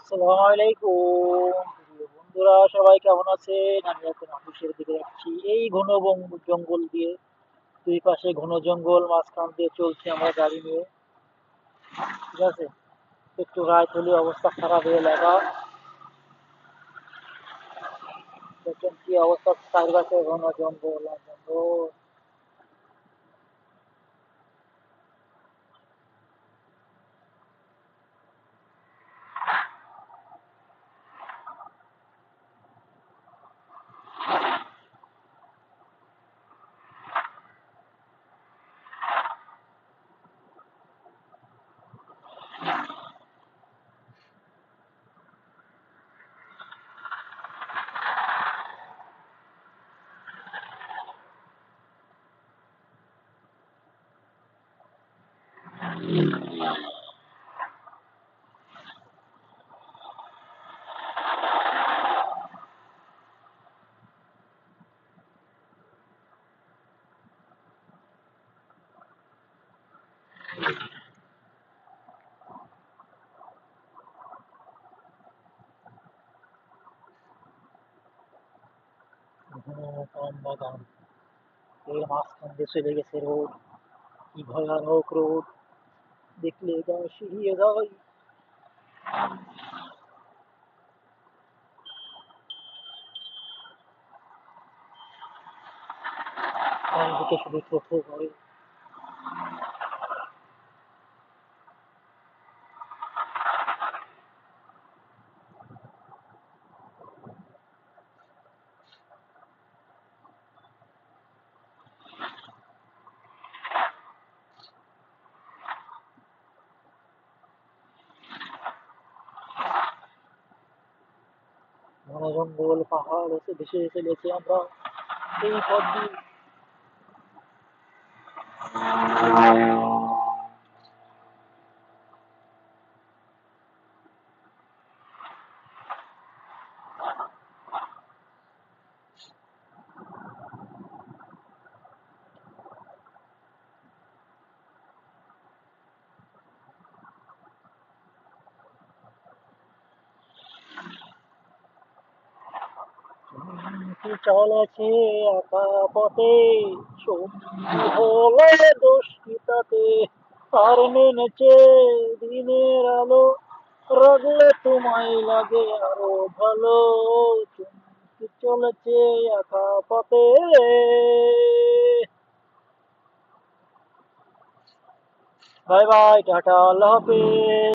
আসসালামু আলাইকুম। প্রিয় বন্ধুরা সবাই কেমন আছেন? আমি এখন অফিসের দিকে যাচ্ছি। এই ঘন জঙ্গল দিয়ে, দুই পাশে ঘন জঙ্গল, মাঝখান দিয়ে চলছি আমরা গাড়ি নিয়ে। ঠিক আছে? একটু রাত হলে অবস্থা খারাপ হয়ে লাগা। দেখেন কি অবস্থা, চারপাশে ঘন জঙ্গল আর জঙ্গল। ঘন পান বাগান, এর মাঝখান দিয়ে চলে গেছে রোড। কি ভয়ানক রোড, দেখলে গা শিরিয়ে যায়। চারিদিকে শুধু চোখে পড়ে। ঘন জঙ্গল, পাহাড় এসে ভেসে চলেছি আমরা এই পথ দিয়ে। কি চলেছে একা পথে, সঙ্গী হলে দোষ কি তাতে? আর মেনেছে দিনের আলো, রাগলে তোমায় লাগে আরো ভালো। চুমকি চলেছে একা পথে। বাই বাই, টাটা, আল্লাহ হাফেজ।